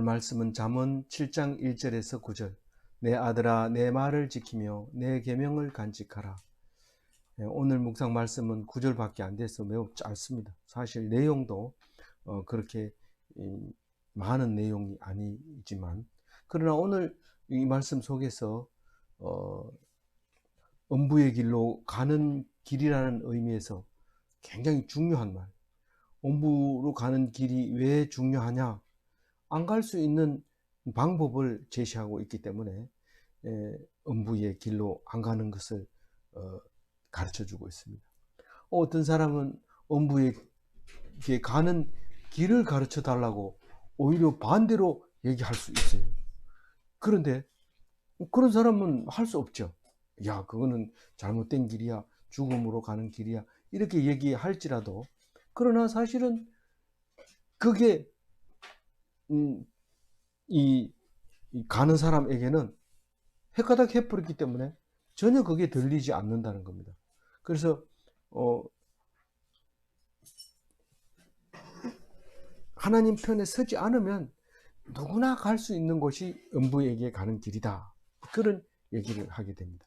말씀은 잠언 7장 1절에서 9절. 내 아들아 내 말을 지키며 내 계명을 간직하라. 오늘 묵상 말씀은 9절밖에 안 돼서 매우 짧습니다. 사실 내용도 그렇게 많은 내용이 아니지만, 그러나 오늘 이 말씀 속에서 음부의 길로 가는 길이라는 의미에서 굉장히 중요한 말, 음부로 가는 길이 왜 중요하냐, 안 갈 수 있는 방법을 제시하고 있기 때문에 음부의 길로 안 가는 것을 가르쳐 주고 있습니다. 어떤 사람은 음부에 가는 길을 가르쳐 달라고 오히려 반대로 얘기할 수 있어요. 그런데 그런 사람은 할 수 없죠. 야, 그거는 잘못된 길이야, 죽음으로 가는 길이야, 이렇게 얘기할지라도, 그러나 사실은 그게 이 가는 사람에게는 헷가닥 해버렸기 때문에 전혀 그게 들리지 않는다는 겁니다. 그래서 하나님 편에 서지 않으면 누구나 갈 수 있는 곳이 음부에게 가는 길이다, 그런 얘기를 하게 됩니다.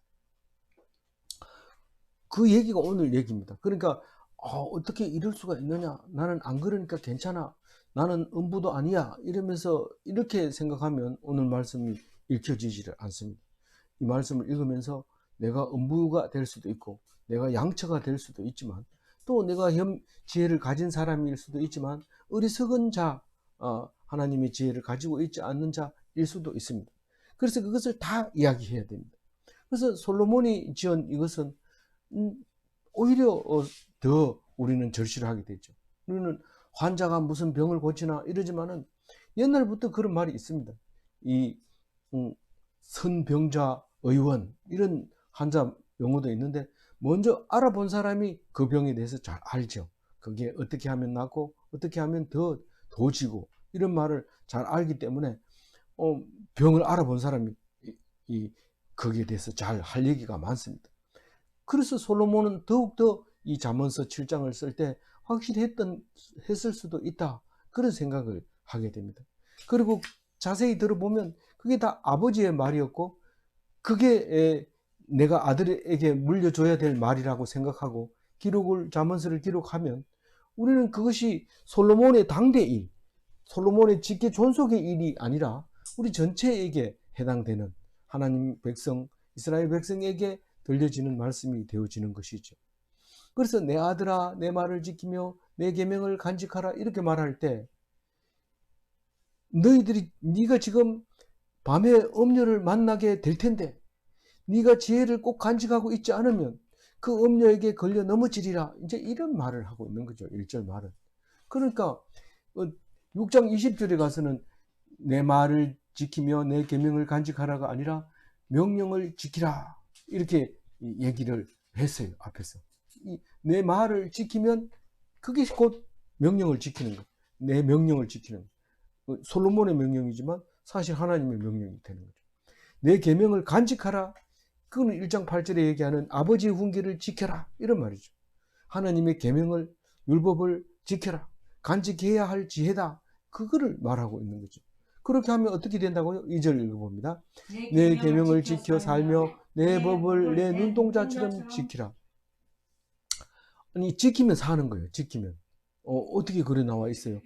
그 얘기가 오늘 얘기입니다. 그러니까 어떻게 이럴 수가 있느냐, 나는 안 그러니까 괜찮아, 나는 음부도 아니야, 이러면서 이렇게 생각하면 오늘 말씀이 읽혀지지를 않습니다. 이 말씀을 읽으면서 내가 음부가 될 수도 있고, 내가 양처가 될 수도 있지만, 또 내가 지혜를 가진 사람일 수도 있지만, 어리석은 자, 하나님의 지혜를 가지고 있지 않는 자일 수도 있습니다. 그래서 그것을 다 이야기해야 됩니다. 그래서 솔로몬이 지은 이것은 오히려 더 우리는 절실을 하게 되죠. 우리는 환자가 무슨 병을 고치나 이러지만은 옛날부터 그런 말이 있습니다. 이 선병자 의원, 이런 환자 용어도 있는데, 먼저 알아본 사람이 그 병에 대해서 잘 알죠. 그게 어떻게 하면 낫고 어떻게 하면 더 도지고, 이런 말을 잘 알기 때문에 병을 알아본 사람이 거기에 대해서 잘 할 얘기가 많습니다. 그래서 솔로몬은 더욱더 이 잠언서 7장을 쓸 때 확실히 했을 수도 있다, 그런 생각을 하게 됩니다. 그리고 자세히 들어보면 그게 다 아버지의 말이었고, 그게 내가 아들에게 물려줘야 될 말이라고 생각하고 잠언서를 기록하면, 우리는 그것이 솔로몬의 당대 일, 솔로몬의 직계 존속의 일이 아니라 우리 전체에게 해당되는 하나님 백성, 이스라엘 백성에게 들려지는 말씀이 되어지는 것이죠. 그래서 내 아들아 내 말을 지키며 내 계명을 간직하라, 이렇게 말할 때, 네가 지금 밤에 음녀를 만나게 될 텐데 네가 지혜를 꼭 간직하고 있지 않으면 그 음녀에게 걸려 넘어지리라, 이제 이런 말을 하고 있는 거죠. 1절 말은. 그러니까 6장 20절에 가서는 내 말을 지키며 내 계명을 간직하라가 아니라 명령을 지키라, 이렇게 얘기를 했어요. 앞에서 내 말을 지키면 그게 곧 명령을 지키는 것, 내 명령을 지키는 것. 솔로몬의 명령이지만 사실 하나님의 명령이 되는 거죠. 내 계명을 간직하라, 그거는 1장 8절에 얘기하는 아버지의 훈계를 지켜라, 이런 말이죠. 하나님의 계명을, 율법을 지켜라, 간직해야 할 지혜다, 그거를 말하고 있는 거죠. 그렇게 하면 어떻게 된다고요? 2절 읽어봅니다. 내 계명을 지켜 살며 내 법을 내 눈동자처럼 지키라. 아니, 지키면 사는 거예요. 지키면. 어떻게 그래 나와 있어요?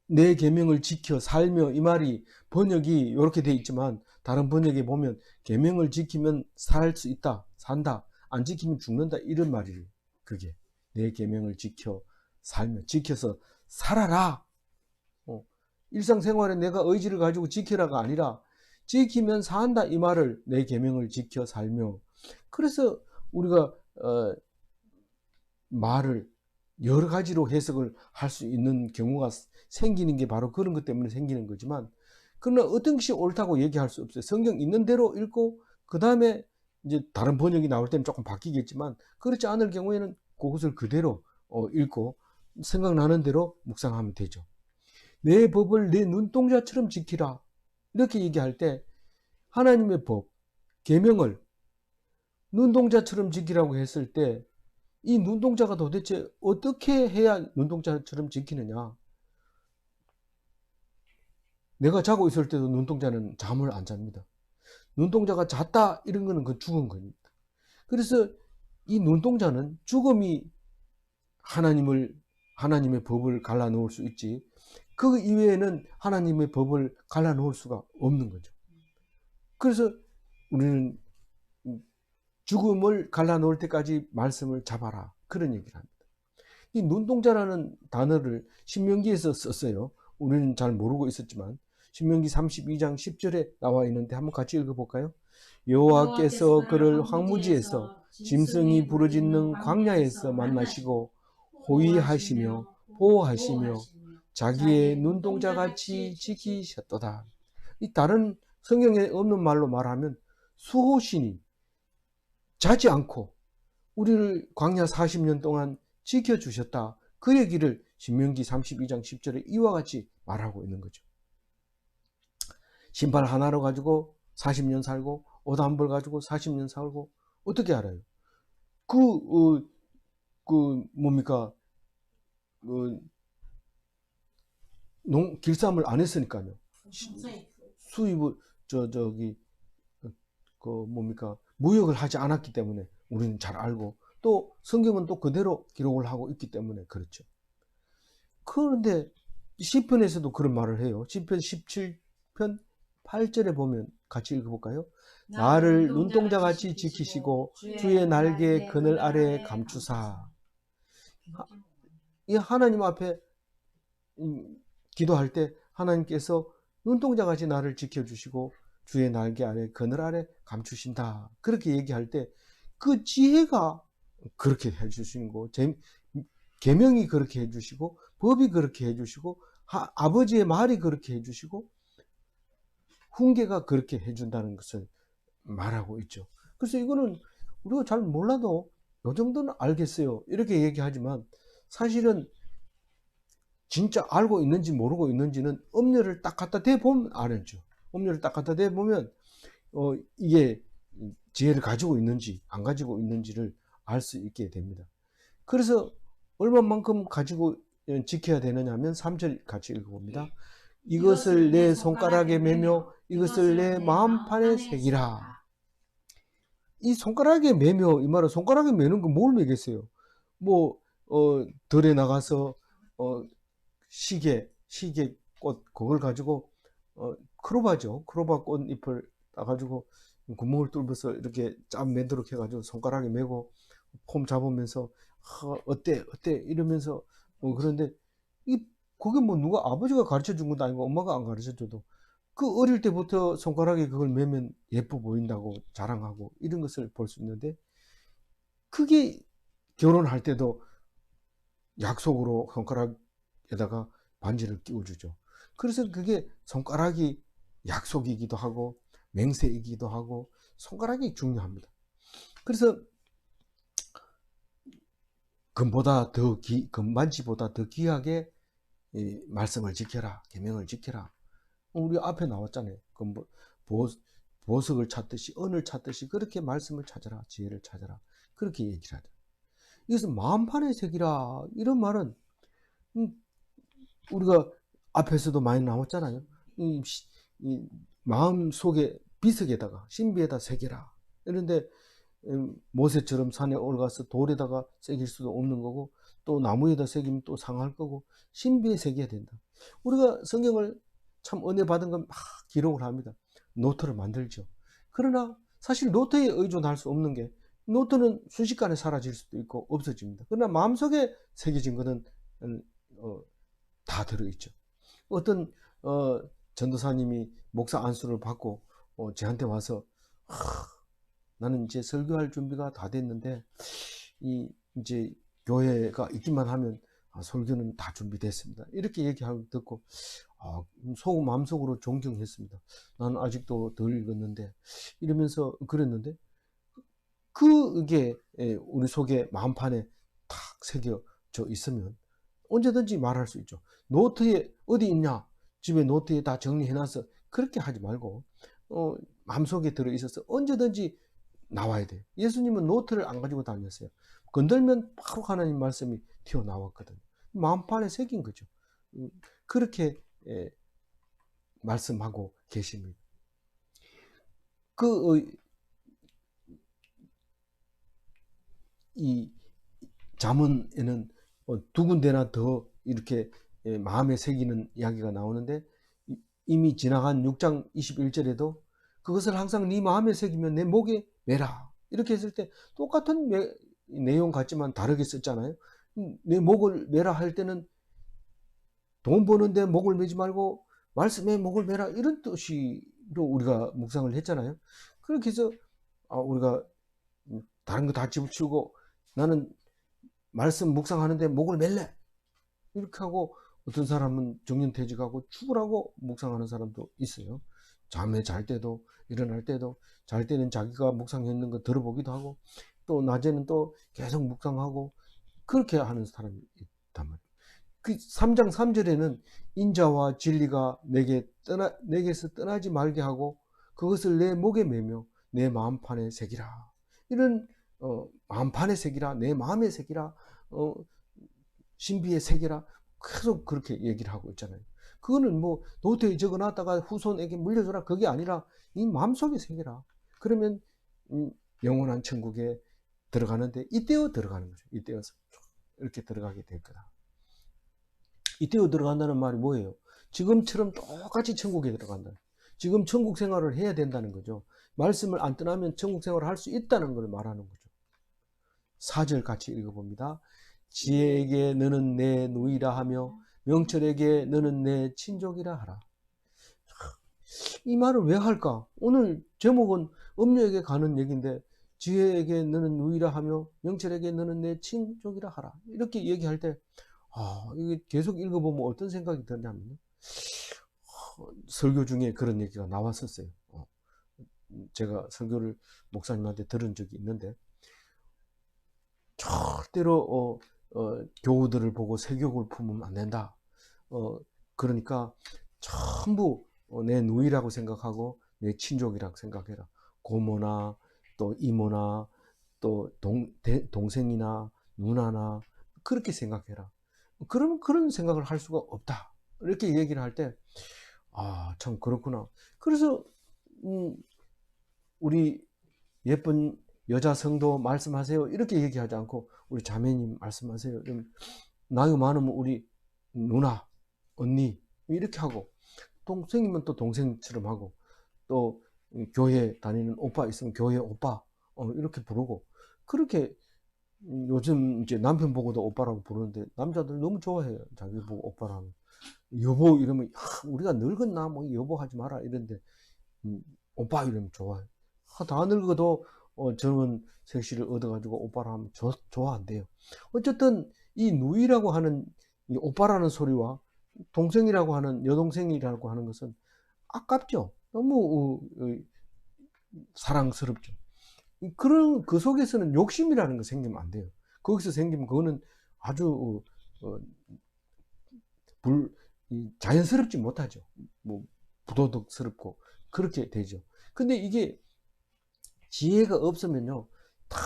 내 계명을 지켜 살며, 이 말이 번역이 이렇게 돼 있지만 다른 번역에 보면 계명을 지키면 살 수 있다, 산다, 안 지키면 죽는다, 이런 말이에요. 그게 내 계명을 지켜 살며, 지켜서 살아라. 일상생활에 내가 의지를 가지고 지키라가 아니라 지키면 산다, 이 말을 내 계명을 지켜 살며. 그래서 우리가 말을 여러 가지로 해석을 할 수 있는 경우가 생기는 게 바로 그런 것 때문에 생기는 거지만, 그러나 어떤 것이 옳다고 얘기할 수 없어요. 성경 있는 대로 읽고 그 다음에 이제 다른 번역이 나올 때는 조금 바뀌겠지만, 그렇지 않을 경우에는 그것을 그대로 읽고 생각나는 대로 묵상하면 되죠. 내 법을 내 눈동자처럼 지키라, 이렇게 얘기할 때 하나님의 법, 계명을 눈동자처럼 지키라고 했을 때, 이 눈동자가 도대체 어떻게 해야 눈동자처럼 지키느냐? 내가 자고 있을 때도 눈동자는 잠을 안 잡니다. 눈동자가 잤다 이런 거는 그 죽은 겁니다. 그래서 이 눈동자는 죽음이 하나님의 법을 갈라놓을 수 있지, 그 이외에는 하나님의 법을 갈라놓을 수가 없는 거죠. 그래서 우리는 죽음을 갈라놓을 때까지 말씀을 잡아라, 그런 얘기를 합니다. 이 눈동자라는 단어를 신명기에서 썼어요. 우리는 잘 모르고 있었지만 신명기 32장 10절에 나와 있는데 한번 같이 읽어볼까요? 여호와께서 그를 황무지에서 짐승이 부르짖는 광야에서 만나시고 호위하시며 보호하시며 자기의 눈동자같이 지키셨도다. 이 다른 성경에 없는 말로 말하면 수호신이 자지 않고 우리를 광야 40년 동안 지켜주셨다, 그 얘기를 신명기 32장 10절에 이와 같이 말하고 있는 거죠. 신발 하나로 가지고 40년 살고 옷 한 벌 가지고 40년 살고 어떻게 알아요? 뭡니까? 길쌈을 안 했으니까요. 수입을 뭡니까? 무역을 하지 않았기 때문에 우리는 잘 알고, 또 성경은 또 그대로 기록을 하고 있기 때문에 그렇죠. 그런데 시편에서도 그런 말을 해요. 시편 17편 8절에 보면 같이 읽어볼까요? 나를 눈동자같이 지키시고 주의 날개 그늘 아래에 감추사. 이 하나님 앞에 기도할 때 하나님께서 눈동자같이 나를 지켜주시고 주의 날개 아래 그늘 아래 감추신다, 그렇게 얘기할 때 그 지혜가 그렇게 해주시는 거, 계명이 그렇게 해주시고 법이 그렇게 해주시고 아버지의 말이 그렇게 해주시고 훈계가 그렇게 해준다는 것을 말하고 있죠. 그래서 이거는 우리가 잘 몰라도 이 정도는 알겠어요 이렇게 얘기하지만, 사실은 진짜 알고 있는지 모르고 있는지는 엄려를 딱 갖다 대보면 알죠. 엄려를 딱 갖다 대보면 이게 지혜를 가지고 있는지 안 가지고 있는지를 알 수 있게 됩니다. 그래서 얼마만큼 가지고 지켜야 되느냐 하면 3절 같이 읽어봅니다. 이것을 내 손가락에 매며 이것을 내 마음판에 새기라. 이 손가락에 매며, 이 말은 손가락에 매는 거 뭘 매겠어요? 들에 나가서 시계꽃 그걸 가지고 크로바죠. 크로바 꽃잎을 따가지고 구멍을 뚫어서 이렇게 쫙 매도록 해가지고 손가락에 매고 폼 잡으면서 어때 이러면서 그런데 그게 누가 아버지가 가르쳐 준 것도 아니고 엄마가 안 가르쳐 줘도 그 어릴 때부터 손가락에 그걸 매면 예뻐 보인다고 자랑하고 이런 것을 볼 수 있는데, 그게 결혼할 때도 약속으로 손가락에다가 반지를 끼워주죠. 그래서 그게 손가락이 약속이기도 하고 맹세이기도 하고 손가락이 중요합니다. 그래서 금반지보다 더 귀하게 말씀을 지켜라, 계명을 지켜라. 우리 앞에 나왔잖아요. 보석을 찾듯이 은을 찾듯이 그렇게 말씀을 찾아라, 지혜를 찾아라, 그렇게 얘기를 하죠. 이것은 마음판에 새기라, 이런 말은 우리가 앞에서도 많이 나왔잖아요. 이 마음 속에 비석에다가 신비에다 새겨라. 그런데 모세처럼 산에 올라가서 돌에다가 새길 수도 없는 거고, 또 나무에다 새기면 또 상할 거고, 신비에 새겨야 된다. 우리가 성경을 참 은혜 받은 건 막 기록을 합니다. 노트를 만들죠. 그러나 사실 노트에 의존할 수 없는 게, 노트는 순식간에 사라질 수도 있고 없어집니다. 그러나 마음속에 새겨진 것은 다 들어있죠. 어떤 전도사님이 목사 안수를 받고 저한테 와서 나는 이제 설교할 준비가 다 됐는데 이제 교회가 있기만 하면 설교는 다 준비됐습니다, 이렇게 얘기하고 듣고 마음속으로 존경했습니다. 나는 아직도 덜 읽었는데 이러면서 그랬는데, 그게 우리 속에 마음판에 탁 새겨져 있으면 언제든지 말할 수 있죠. 노트에 어디 있냐, 집에 노트에 다 정리해놔서 그렇게 하지 말고 마음속에 들어있어서 언제든지 나와야 돼요. 예수님은 노트를 안 가지고 다녔어요. 건들면 바로 하나님 말씀이 튀어나왔거든요. 마음판에 새긴 거죠. 그렇게 말씀하고 계십니다. 그 이 잠언에는 두 군데나 더 이렇게 마음에 새기는 이야기가 나오는데, 이미 지나간 6장 21절에도 그것을 항상 네 마음에 새기면 내 목에 매라, 이렇게 했을 때 똑같은 내용 같지만 다르게 썼잖아요. 내 목을 매라 할 때는 돈 버는데 목을 매지 말고 말씀에 목을 매라, 이런 뜻으로 우리가 묵상을 했잖아요. 그렇게 해서 우리가 다른 거 다 집어치우고 나는 말씀 묵상하는데 목을 맬래, 이렇게 하고 어떤 사람은 정년퇴직하고 죽으라고 묵상하는 사람도 있어요. 잠에 잘 때도 일어날 때도, 잘 때는 자기가 묵상했는 거 들어보기도 하고, 또 낮에는 또 계속 묵상하고, 그렇게 하는 사람이 있단 말이에요. 그 3장 3절에는 인자와 진리가 내게서 떠나지 말게 하고 그것을 내 목에 매며 내 마음판에 새기라, 이런 마음판에 새기라, 내 마음에 새기라, 신비에 새기라, 계속 그렇게 얘기를 하고 있잖아요. 그거는 뭐 노트에 적어놨다가 후손에게 물려줘라, 그게 아니라 이 마음속에 새기라. 그러면 영원한 천국에 들어가는데 이때어 들어가는 거죠. 이때어서 이렇게 들어가게 될 거다. 이때어 들어간다는 말이 뭐예요? 지금처럼 똑같이 천국에 들어간다. 지금 천국 생활을 해야 된다는 거죠. 말씀을 안 떠나면 천국 생활을 할 수 있다는 걸 말하는 거죠. 4절 같이 읽어봅니다. 지혜에게 너는 내 누이라 하며 명철에게 너는 내 친족이라 하라. 이 말을 왜 할까? 오늘 제목은 음녀에게 가는 얘기인데, 지혜에게 너는 누이라 하며 명철에게 너는 내 친족이라 하라, 이렇게 얘기할 때 이게 계속 읽어보면 어떤 생각이 드냐면, 설교 중에 그런 얘기가 나왔었어요. 제가 설교를 목사님한테 들은 적이 있는데, 절대로 교우들을 보고 세욕을 품으면 안 된다. 그러니까 전부 내 누이라고 생각하고 내 친족이라고 생각해라. 고모나 또 이모나 또 동생이나 누나나 그렇게 생각해라. 그러면 그런 생각을 할 수가 없다, 이렇게 얘기를 할 때 참 그렇구나. 그래서 우리 예쁜 여자 성도 말씀하세요, 이렇게 얘기하지 않고 우리 자매님 말씀하세요, 나이 많으면 우리 누나, 언니, 이렇게 하고, 동생이면 또 동생처럼 하고, 또 교회 다니는 오빠 있으면 교회 오빠 이렇게 부르고, 그렇게 요즘 이제 남편 보고도 오빠라고 부르는데 남자들 너무 좋아해요. 자기 보고 오빠라고. 여보 이러면 우리가 늙었나 뭐 여보 하지 마라 이런데, 오빠 이러면 좋아해. 다 늙어도 젊은 색시를 얻어가지고 오빠라 하면 좋아한대요. 어쨌든 이 누이라고 하는 이 오빠라는 소리와 동생이라고 하는 여동생이라고 하는 것은 아깝죠. 너무 사랑스럽죠. 그런 그 속에서는 욕심이라는 거 생기면 안 돼요. 거기서 생기면 그거는 아주 자연스럽지 못하죠. 뭐 부도덕스럽고 그렇게 되죠. 근데 이게 지혜가 없으면요, 다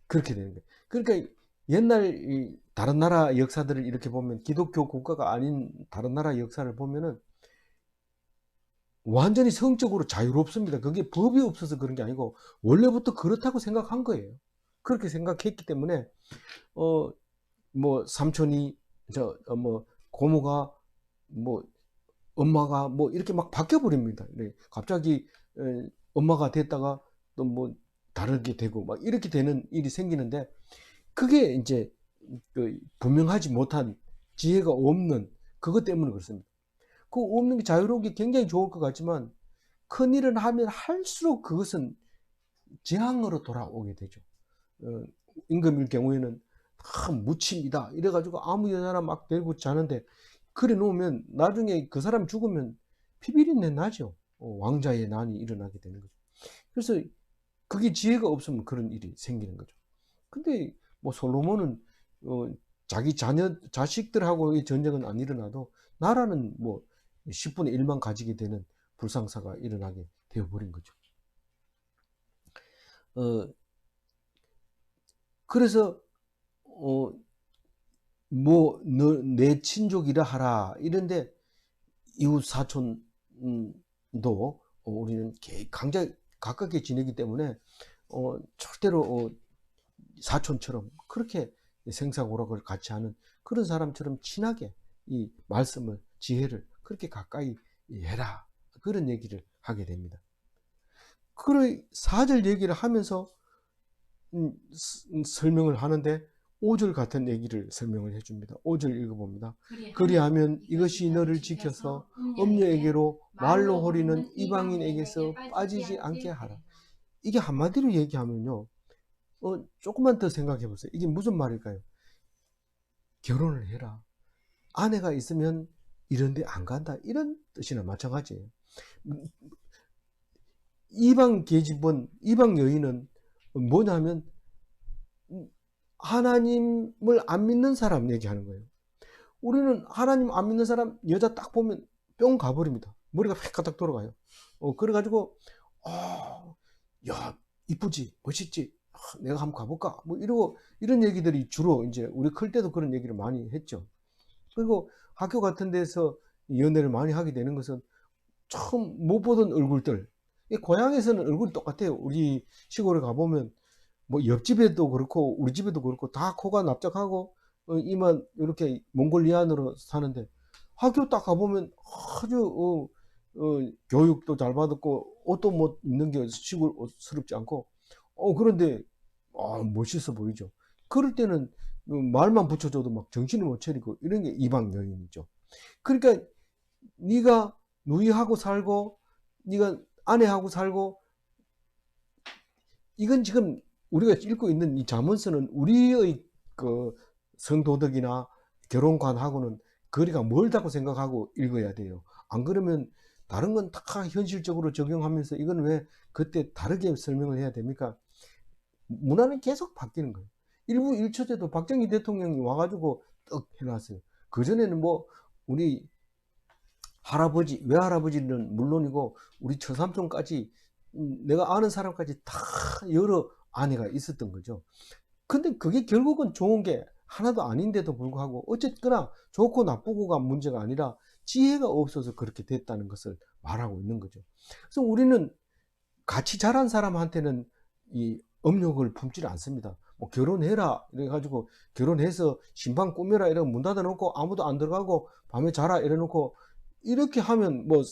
그렇게 되는 거예요. 그러니까 옛날 다른 나라 역사들을 이렇게 보면, 기독교 국가가 아닌 다른 나라 역사를 보면은 완전히 성적으로 자유롭습니다. 그게 법이 없어서 그런 게 아니고 원래부터 그렇다고 생각한 거예요. 그렇게 생각했기 때문에 뭐 삼촌이 뭐 고모가 뭐 엄마가 뭐 이렇게 막 바뀌어 버립니다. 갑자기 엄마가 됐다가 또 뭐 다르게 되고 막 이렇게 되는 일이 생기는데, 그게 이제 분명하지 못한, 지혜가 없는 그것 때문에 그렇습니다. 그 없는 게 자유로운 게 굉장히 좋을 것 같지만 큰일을 하면 할수록 그것은 재앙으로 돌아오게 되죠. 임금일 경우에는 무칩니다 이래가지고 아무 여자나 막 데리고 자는데, 그래 놓으면 나중에 그 사람 죽으면 피비린내 나죠. 왕자의 난이 일어나게 되는 거죠. 그래서 그게 지혜가 없으면 그런 일이 생기는 거죠. 근데 뭐 솔로몬은 자기 자식들하고의 전쟁은 안 일어나도 나라는 뭐 10분의 1만 가지게 되는 불상사가 일어나게 되어버린 거죠. 그래서 뭐 너 내 친족이라 하라 이런데, 이웃 사촌 도 우리는 가깝게 지내기 때문에 절대로 사촌처럼 그렇게 생사고락을 같이 하는 그런 사람처럼 친하게 이 말씀을, 지혜를 그렇게 가까이 해라, 그런 얘기를 하게 됩니다. 그런 4절 얘기를 하면서 설명을 하는데 5절 같은 얘기를 설명을 해줍니다. 5절 읽어봅니다. 그리하면 이것이 너를 지켜서 음녀에게로 말로 호리는 이방인에게서 빠지지 않게 하라. 이게 한마디로 얘기하면요, 조금만 더 생각해 보세요. 이게 무슨 말일까요? 결혼을 해라. 아내가 있으면 이런 데 안 간다, 이런 뜻이나 마찬가지예요. 이방 계집은, 이방 여인은 뭐냐면 하나님을 안 믿는 사람 얘기하는 거예요. 우리는 하나님 안 믿는 사람 여자 딱 보면 뿅 가버립니다. 머리가 휙가닥 돌아가요. 그래가지고 야, 이쁘지, 멋있지, 내가 한번 가볼까, 뭐 이러고, 이런 얘기들이 주로 이제 우리 클 때도 그런 얘기를 많이 했죠. 그리고 학교 같은 데서 연애를 많이 하게 되는 것은 처음 못 보던 얼굴들, 고향에서는 얼굴이 똑같아요. 우리 시골에 가보면 뭐 옆집에도 그렇고 우리 집에도 그렇고 다 코가 납작하고 이만 이렇게 몽골리안으로 사는데, 학교 딱 가보면 아주 교육도 잘 받았고 옷도 뭐 입는 게 시골스럽지 않고 그런데 멋있어 보이죠. 그럴 때는 말만 붙여줘도 막 정신을 못 차리고, 이런 게 이방 여인이죠. 그러니까 네가 누이하고 살고 네가 아내하고 살고, 이건 지금 우리가 읽고 있는 이 잠언서는 우리의 그 성도덕이나 결혼관하고는 거리가 멀다고 생각하고 읽어야 돼요. 안 그러면 다른 건 다 현실적으로 적용하면서 이건 왜 그때 다르게 설명을 해야 됩니까? 문화는 계속 바뀌는 거예요. 일부 일처제도 박정희 대통령이 와가지고 떡 해놨어요. 그전에는 뭐 우리 할아버지, 외할아버지는 물론이고 우리 처삼촌까지, 내가 아는 사람까지 다 여러 아내가 있었던 거죠. 근데 그게 결국은 좋은 게 하나도 아닌데도 불구하고 어쨌거나 좋고 나쁘고가 문제가 아니라 지혜가 없어서 그렇게 됐다는 것을 말하고 있는 거죠. 그래서 우리는 같이 자란 사람한테는 이 업력을 품지를 않습니다. 뭐 결혼해라 이래가지고 결혼해서 신방 꾸며라 이러고 문 닫아놓고 아무도 안 들어가고 밤에 자라 이래놓고 이렇게 하면 뭐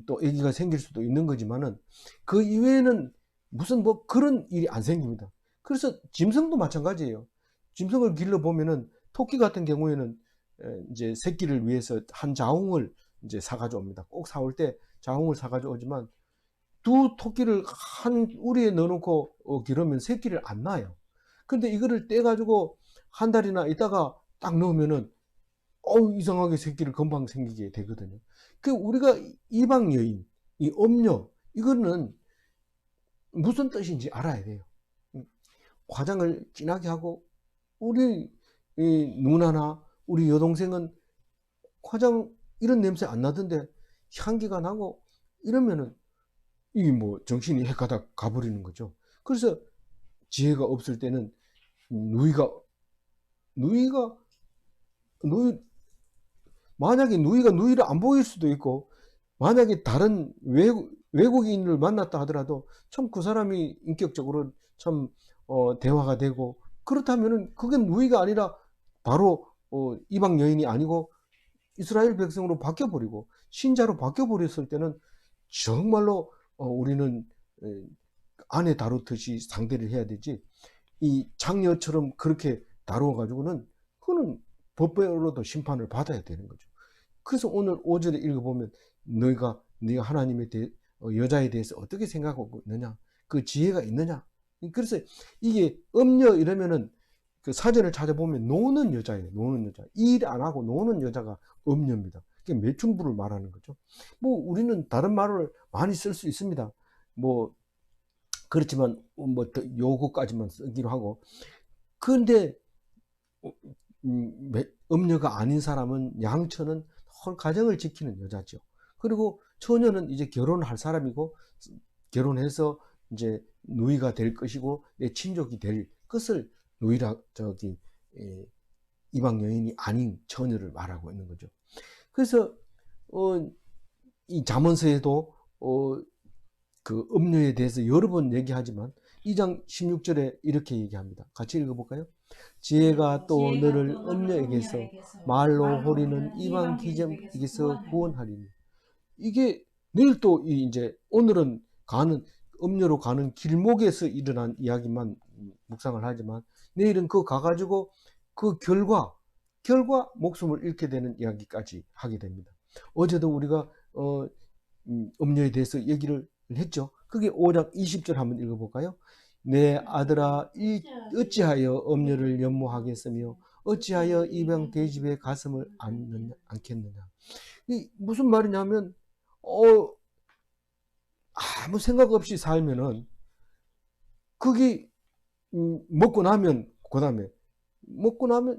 또 아기가 생길 수도 있는 거지만은 그 이외에는 무슨 뭐 그런 일이 안 생깁니다. 그래서 짐승도 마찬가지예요. 짐승을 길러 보면은 토끼 같은 경우에는 이제 새끼를 위해서 한 자웅을 이제 사가져 옵니다. 꼭 사올 때 자웅을 사가져 오지만 두 토끼를 한 우리에 넣어놓고 기르면 새끼를 안 낳아요. 근데 이거를 떼가지고 한 달이나 있다가 딱 넣으면은 이상하게 새끼를 금방 생기게 되거든요. 그 우리가 이방 여인, 이 엄녀, 이거는 무슨 뜻인지 알아야 돼요. 화장을 진하게 하고, 우리 누나나 우리 여동생은 화장 이런 냄새 안 나던데 향기가 나고 이러면은 이게 뭐 정신이 헷가닥 가버리는 거죠. 그래서 지혜가 없을 때는 누이가 누이 만약에 누이가 누이를 안 보일 수도 있고, 만약에 다른 외국인을 만났다 하더라도 참 그 사람이 인격적으로 참 대화가 되고, 그렇다면은 그게 누이가 아니라 바로 이방 여인이 아니고 이스라엘 백성으로 바뀌어버리고 신자로 바뀌어버렸을 때는 정말로 우리는 아내 다루듯이 상대를 해야 되지, 이 장녀처럼 그렇게 다루어 가지고는 그거는 법배로도 심판을 받아야 되는 거죠. 그래서 오늘 5절에 읽어보면 네가 하나님에 대해 여자에 대해서 어떻게 생각하고 있느냐, 그 지혜가 있느냐. 그래서 이게 음녀 이러면은 그 사전을 찾아보면 노는 여자예요. 노는 여자, 일 안 하고 노는 여자가 음녀입니다. 그게 매춘부를 말하는 거죠. 뭐 우리는 다른 말을 많이 쓸 수 있습니다. 뭐 그렇지만 뭐 요거까지만 쓰기로 하고. 그런데 음녀가 아닌 사람은, 양처는 가정을 지키는 여자죠. 그리고 처녀는 이제 결혼할 사람이고 결혼해서 이제 누이가 될 것이고 내 친족이 될 것을 누이라 이방 여인이 아닌 처녀를 말하고 있는 거죠. 그래서 이 잠언서에도 그 음료에 대해서 여러 번 얘기하지만 2장 16절에 이렇게 얘기합니다. 같이 읽어볼까요? 지혜가 또 너를 음료에게서 말로 호리는 이방 기적에게서 구원하리니. 이게 내일 또 이제 오늘은 음료로 가는 길목에서 일어난 이야기만 묵상을 하지만 내일은 그 가가지고 그 결과 목숨을 잃게 되는 이야기까지 하게 됩니다. 어제도 우리가 음료에 대해서 얘기를 했죠. 그게 5장 20절 한번 읽어볼까요? 내 아들아 어찌하여 음료를 연모하겠으며 어찌하여 이방 계집의 가슴을 안겠느냐. 이 무슨 말이냐면 아무 생각 없이 살면은 그게 먹고 나면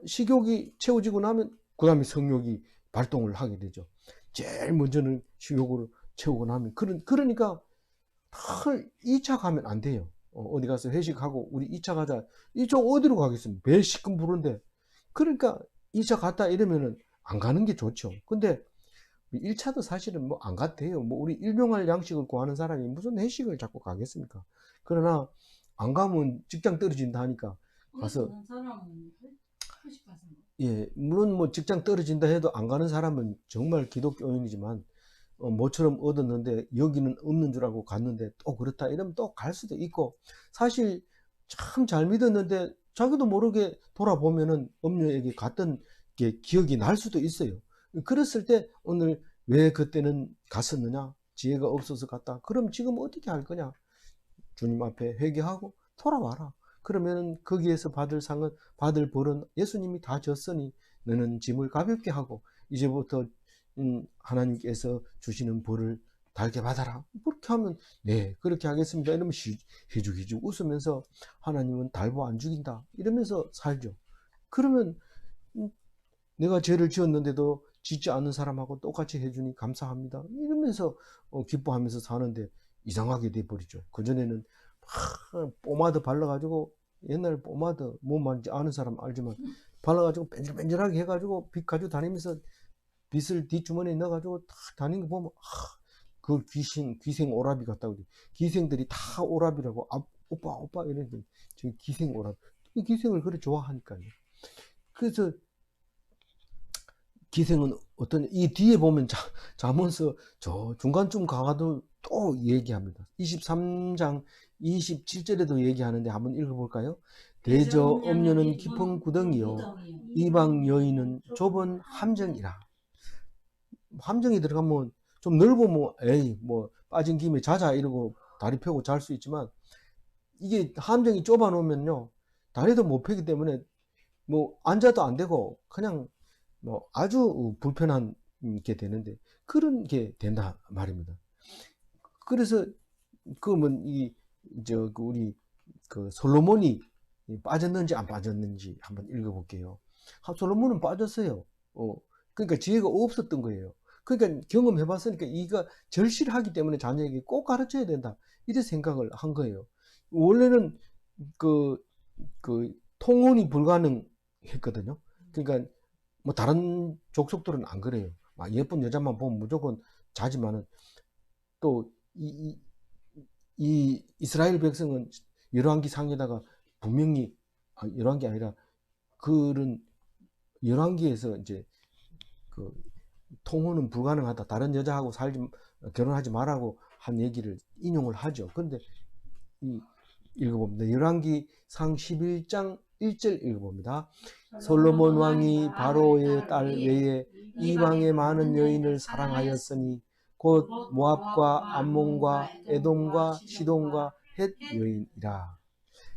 식욕이 채워지고 나면 그 다음에 성욕이 발동을 하게 되죠. 제일 먼저는 식욕으로 채우고 나면 그러니까 2차 가면 안 돼요. 어디 가서 회식하고 우리 2차 가자. 2차 어디로 가겠습니까? 배 시큼 부른데. 그러니까 2차 갔다 이러면은 안 가는 게 좋죠. 근데 1차도 사실은 뭐 안 갔대요. 뭐 우리 일용할 양식을 구하는 사람이 무슨 회식을 자꾸 가겠습니까? 그러나 안 가면 직장 떨어진다 하니까 가서 예, 물론 뭐 직장 떨어진다 해도 안 가는 사람은 정말 기독교인이지만 모처럼 얻었는데 여기는 없는 줄 알고 갔는데 또 그렇다 이러면 또 갈 수도 있고 사실 참 잘 믿었는데 자기도 모르게 돌아보면은 음료에게 갔던 게 기억이 날 수도 있어요. 그랬을 때 오늘 왜 그때는 갔었느냐? 지혜가 없어서 갔다. 그럼 지금 어떻게 할 거냐? 주님 앞에 회개하고 돌아와라. 그러면 거기에서 받을 벌은 예수님이 다 졌으니 너는 짐을 가볍게 하고 이제부터 하나님께서 주시는 벌을 달게 받아라. 그렇게 하면 네 그렇게 하겠습니다. 이러면 희죽희죽 웃으면서 하나님은 달보 안 죽인다. 이러면서 살죠. 그러면 내가 죄를 지었는데도 짓지 않는 사람하고 똑같이 해주니 감사합니다. 이러면서 기뻐하면서 사는데 이상하게 돼버리죠. 그전에는 포마드 발라가지고 옛날 포마드 뭐 말인지 아는 사람 알지만 발라가지고 뺀질뺀질하게 해가지고 빗 가지고 다니면서 빗을 뒷주머니에 넣어가지고 탁 다니는 거 보면 그 귀생 오라비 같다고 기생들이 다 오라비라고 오빠 이랬는데 저 기생 오라비 기생을 그래 좋아하니까요. 그래서 기생은 이 뒤에 보면 잠언서 저 중간쯤 가도 또 얘기합니다. 23장 27절에도 얘기하는데 한번 읽어볼까요? 대저 음료는 깊은 구덩이요 이방 여인은 좁은 함정이라. 함정이 들어가면 좀 넓으면 에이 뭐 빠진 김에 자자 이러고 다리 펴고 잘 수 있지만 이게 함정이 좁아 놓으면요 다리도 못 펴기 때문에 뭐 앉아도 안 되고 그냥 뭐 아주 불편한 게 되는데 그런 게 된다 말입니다. 그래서 그러면 우리 그 솔로몬이 빠졌는지 안 빠졌는지 한번 읽어볼게요. 솔로몬은 빠졌어요. 그러니까 지혜가 없었던 거예요. 그러니까 경험해봤으니까 이가 절실하기 때문에 자녀에게 꼭 가르쳐야 된다 이런 생각을 한 거예요. 원래는 그 통혼이 불가능했거든요. 그러니까 뭐 다른 족속들은 안 그래요. 예쁜 여자만 보면 무조건 자지만은 또 이 이스라엘 백성은 열왕기 상에다가 분명히 열왕기 아니라 그런 열왕기에서 이제 그 통혼은 불가능하다. 다른 여자하고 결혼하지 말라고 한 얘기를 인용을 하죠. 근데 읽어봅니다. 열왕기 상 11장 1절 읽어봅니다. 솔로몬 왕이 바로의 딸 외에 이방의 많은 여인을 사랑하였으니 곧 모압과 암몬과 에돔과 시돈과 헷 여인이라.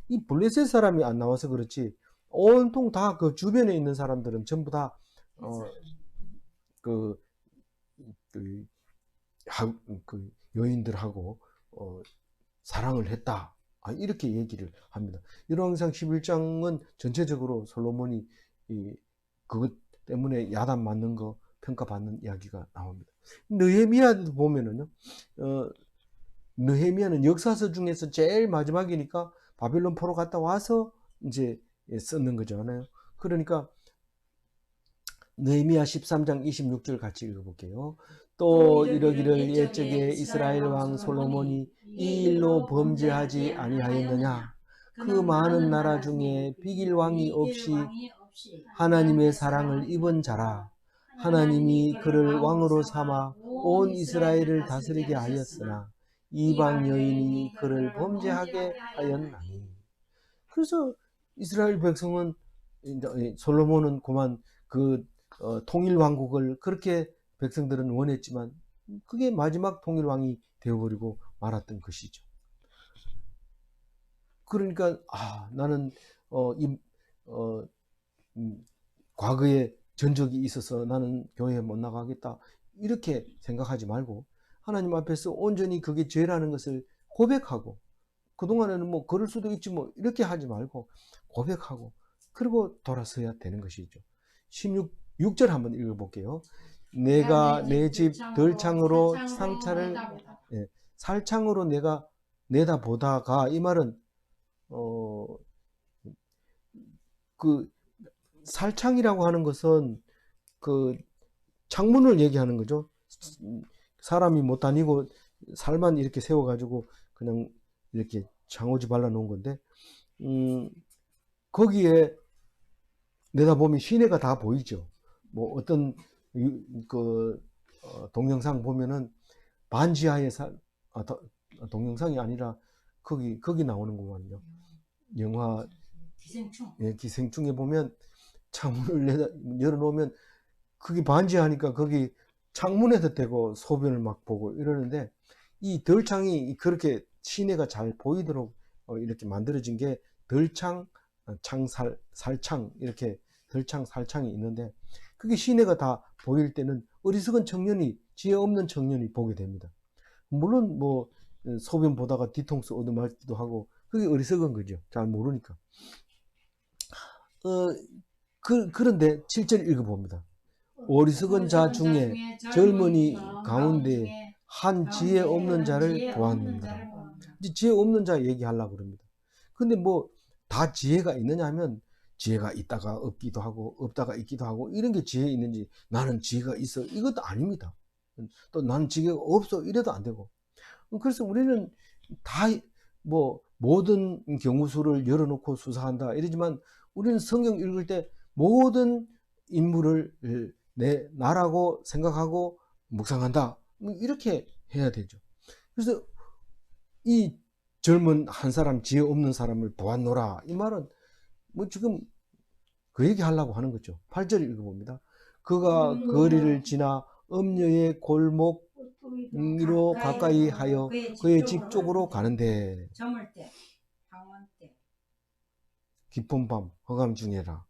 이 블레셋 사람이 안 나와서 그렇지 온통 다 그 주변에 있는 사람들은 전부 다 여인들하고 사랑을 했다. 이렇게 얘기를 합니다. 열왕기상 11장은 전체적으로 솔로몬이 그것 때문에 야단 맞는 거 평가받는 이야기가 나옵니다. 느헤미야도 보면은요, 느헤미야는 역사서 중에서 제일 마지막이니까 바빌론 포로 갔다 와서 이제 썼는 거잖아요. 그러니까 느헤미야 13장 26절 같이 읽어볼게요. 또 이러기를 옛적에 이스라엘 왕 솔로몬이 이 일로 범죄하지 아니하였느냐. 그 많은 나라 중에 비길 왕이 없이 하나님의 사랑을 입은 자라. 하나님이 그를 왕으로 삼아 온 이스라엘을 다스리게 하였으나 이방 여인이 그를 범죄하게 하였나니. 그래서 이스라엘 백성은, 솔로몬은 그만 그 통일 왕국을 그렇게 백성들은 원했지만 그게 마지막 통일 왕이 되어버리고 말았던 것이죠. 그러니까 나는 과거에 전적이 있어서 나는 교회에 못 나가겠다 이렇게 생각하지 말고 하나님 앞에서 온전히 그게 죄라는 것을 고백하고, 그동안에는 뭐 그럴 수도 있지 뭐 이렇게 하지 말고 고백하고 그리고 돌아서야 되는 것이죠. 6절 한번 읽어볼게요. 내가 내 집 덜창으로 살창으로 내가 내다보다가, 이 말은 그 살창이라고 하는 것은 그 창문을 얘기하는 거죠. 사람이 못 다니고 살만 이렇게 세워가지고 그냥 이렇게 장호지 발라 놓은 건데, 거기에 내다보면 시내가 다 보이죠. 뭐 어떤 동영상 보면은 반지하에 동영상이 아니라 거기 나오는 거거든요. 영화 기생충. 예, 기생충에 보면 창문을 열어놓으면 그게 반지하니까 거기 창문에서 대고 소변을 막 보고 이러는데, 이 덜창이 그렇게 시내가 잘 보이도록 이렇게 만들어진 게 덜창, 살창, 이렇게 덜창, 살창이 있는데, 그게 시내가 다 보일 때는 어리석은 청년이, 지혜 없는 청년이 보게 됩니다. 물론 뭐 소변 보다가 뒤통수 얻어맞기도 하고 그게 어리석은 거죠. 잘 모르니까. 그런데 7절 읽어봅니다. 어리석은 자 중에 젊은이 가운데 한 지혜 없는 자를 보았느니라. 이제 지혜 없는 자 얘기하려고 그럽니다. 근데 뭐 다 지혜가 있느냐 하면 지혜가 있다가 없기도 하고 없다가 있기도 하고, 이런 게 지혜 있는지 나는 지혜가 있어 이것도 아닙니다. 또 나는 지혜가 없어 이래도 안 되고. 그래서 우리는 다 뭐 모든 경우수를 열어놓고 수사한다 이러지만, 우리는 성경 읽을 때 모든 인물을 나라고 생각하고 묵상한다 이렇게 해야 되죠. 그래서 이 젊은 한 사람, 지혜 없는 사람을 보았노라, 이 말은 뭐 지금 그 얘기 하려고 하는 거죠. 8절 읽어봅니다. 그가 거리를 지나 엄녀의 골목으로 가까이 하여 그의 집 쪽으로 가는데, 저물 때, 방언 때, 깊은 밤 허감 중에라.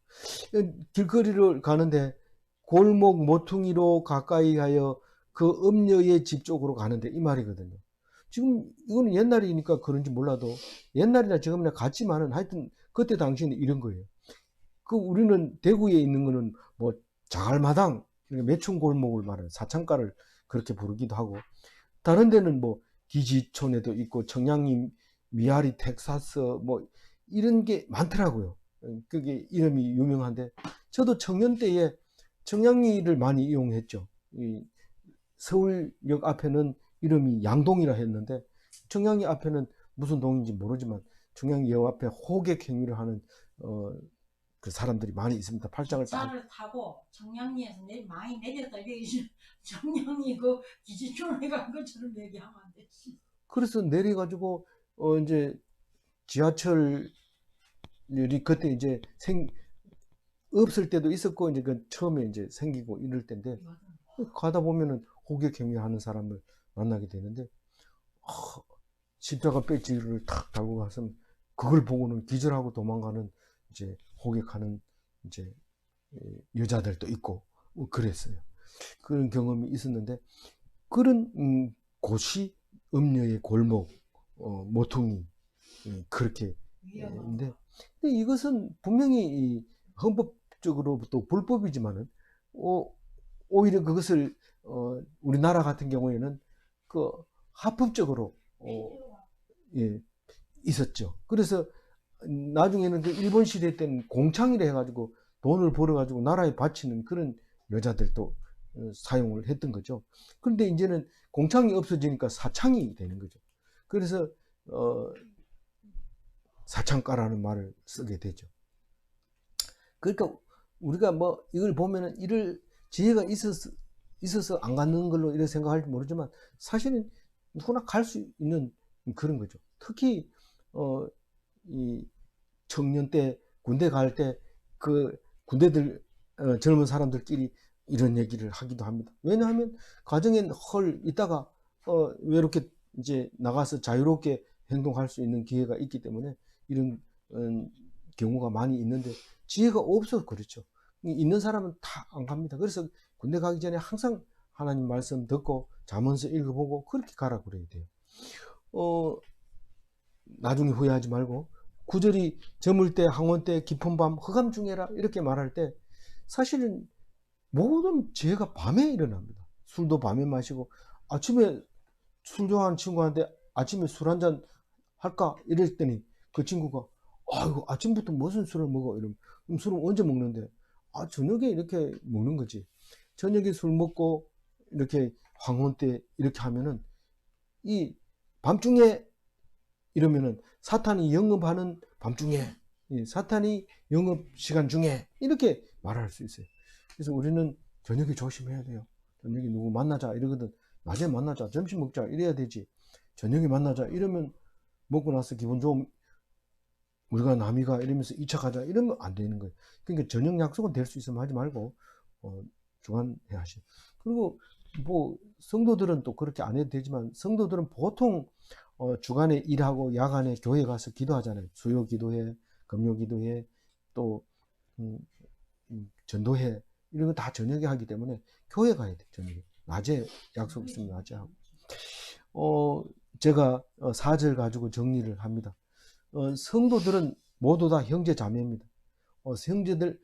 길거리를 가는데 골목 모퉁이로 가까이 하여 그 엄녀의 집 쪽으로 가는데, 이 말이거든요. 지금 이거는 옛날이니까 그런지 몰라도 옛날이나 지금이나 같지만은 하여튼 그때 당시에는 이런 거예요. 우리는 대구에 있는 거는 뭐 자갈마당, 매춘 골목을 말하는 사창가를 그렇게 부르기도 하고, 다른 데는 뭐 기지촌에도 있고 청량리, 미아리, 텍사스 뭐 이런 게 많더라고요. 그게 이름이 유명한데, 저도 청년 때에 청량리를 많이 이용했죠. 서울역 앞에는 이름이 양동이라 했는데, 청량리 앞에는 무슨 동인지 모르지만 청량리역 앞에 호객 행위를 하는 그 사람들이 많이 있습니다. 팔짱을 차를 타고 청량리에서 많이 내렸다 이게 청량리 그 기지촌에 간 것처럼 얘기하면 안 되지. 그래서 내려가지고 이제 지하철이 그때 이제 없을 때도 있었고, 이제 그 처음에 이제 생기고 이럴 때인데, 가다 보면은 호객 행위하는 사람을 만나게 되는데, 십자가 배지를 탁 달고 가서 그걸 보고는 기절하고 도망가는 이제 호객하는 이제 여자들도 있고 그랬어요. 그런 경험이 있었는데, 그런 곳이 음녀의 골목, 모퉁이, 그렇게 근데 이것은 분명히 헌법적으로도 불법이지만은 오히려 그것을 우리나라 같은 경우에는 그 합법적으로 있었죠. 그래서 나중에는 그 일본 시대 때는 공창이라 해가지고 돈을 벌어가지고 나라에 바치는 그런 여자들도 사용을 했던 거죠. 그런데 이제는 공창이 없어지니까 사창이 되는 거죠. 그래서 사창가라는 말을 쓰게 되죠. 그러니까 우리가 뭐 이걸 보면은 이를 지혜가 있어서 안 갖는 걸로 이렇게 생각할지 모르지만 사실은 누구나 갈 수 있는 그런 거죠. 특히 이 청년 때 군대 갈 때 그 군대들 젊은 사람들끼리 이런 얘기를 하기도 합니다. 왜냐하면 가정에 헐 있다가 외롭게 이제 나가서 자유롭게 행동할 수 있는 기회가 있기 때문에 이런 경우가 많이 있는데 지혜가 없어서 그렇죠. 있는 사람은 다 안 갑니다. 그래서 군대 가기 전에 항상 하나님 말씀 듣고 잠언서 읽어보고 그렇게 가라 그래야 돼요. 나중에 후회하지 말고 구절이 저물 때 항원 때 깊은 밤 흑암 중에라 이렇게 말할 때 사실은 모든 죄가 밤에 일어납니다. 술도 밤에 마시고 아침에 술 좋아하는 친구한테 아침에 술 한잔 할까 이랬더니 그 친구가 아이고 아침부터 무슨 술을 먹어 이러면 그럼 술은 언제 먹는데 저녁에 이렇게 먹는 거지. 저녁에 술 먹고 이렇게 황혼 때 이렇게 하면은 이 밤중에 이러면은 사탄이 영업하는 밤중에 사탄이 영업 시간 중에 이렇게 말할 수 있어요. 그래서 우리는 저녁에 조심해야 돼요. 저녁에 누구 만나자 이러거든. 낮에 만나자 점심 먹자 이래야 되지. 저녁에 만나자 이러면 먹고 나서 기분 좋으면 우리가 남이가 이러면서 2차 가자 이러면 안 되는 거예요. 그러니까 저녁 약속은 될 수 있으면 하지 말고 주간해 하시오. 그리고 뭐 성도들은 또 그렇게 안 해도 되지만 성도들은 보통 주간에 일하고 야간에 교회 가서 기도하잖아요. 수요 기도회, 금요 기도회, 또 전도회 이런 거 다 저녁에 하기 때문에 교회 가야 돼. 저녁에 낮에 약속 있으면 낮에 하고. 제가 4절 가지고 정리를 합니다. 성도들은 모두 다 형제 자매입니다. 형제들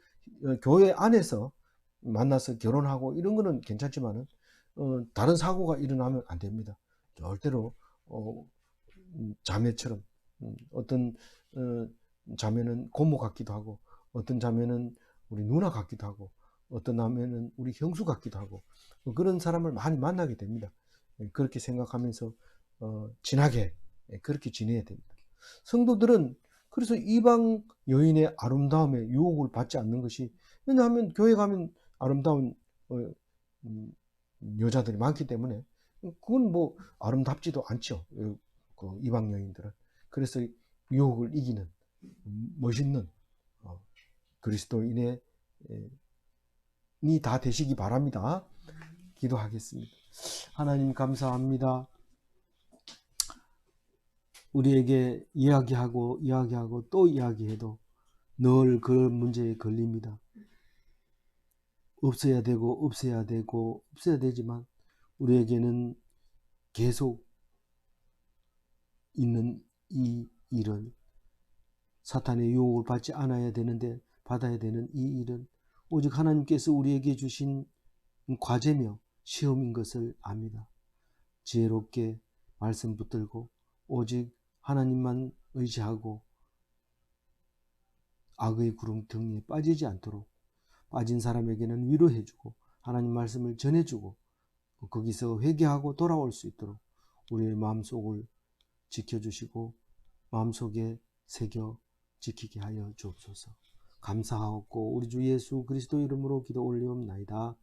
교회 안에서 만나서 결혼하고 이런 거는 괜찮지만은 다른 사고가 일어나면 안 됩니다. 절대로 자매처럼 어떤 자매는 고모 같기도 하고 어떤 자매는 우리 누나 같기도 하고 어떤 자매는 우리 형수 같기도 하고 그런 사람을 많이 만나게 됩니다. 그렇게 생각하면서 진하게 그렇게 지내야 됩니다. 성도들은 그래서 이방 여인의 아름다움에 유혹을 받지 않는 것이 왜냐하면 교회 가면 아름다운 여자들이 많기 때문에 그건 뭐 아름답지도 않죠. 그 이방 여인들은. 그래서 유혹을 이기는 멋있는 그리스도인이 다 되시기 바랍니다. 기도하겠습니다. 하나님 감사합니다. 우리에게 이야기하고 또 이야기해도 늘 그런 문제에 걸립니다. 없어야 되지만 우리에게는 계속 있는 이 일은 사탄의 유혹을 받지 않아야 되는데 받아야 되는 이 일은 오직 하나님께서 우리에게 주신 과제며 시험인 것을 압니다. 지혜롭게 말씀 붙들고 오직 하나님만 의지하고 악의 구렁텅이에 빠지지 않도록 빠진 사람에게는 위로해주고 하나님 말씀을 전해주고 거기서 회개하고 돌아올 수 있도록 우리의 마음속을 지켜주시고 마음속에 새겨 지키게 하여 주옵소서. 감사하옵고 우리 주 예수 그리스도 이름으로 기도 올리옵나이다.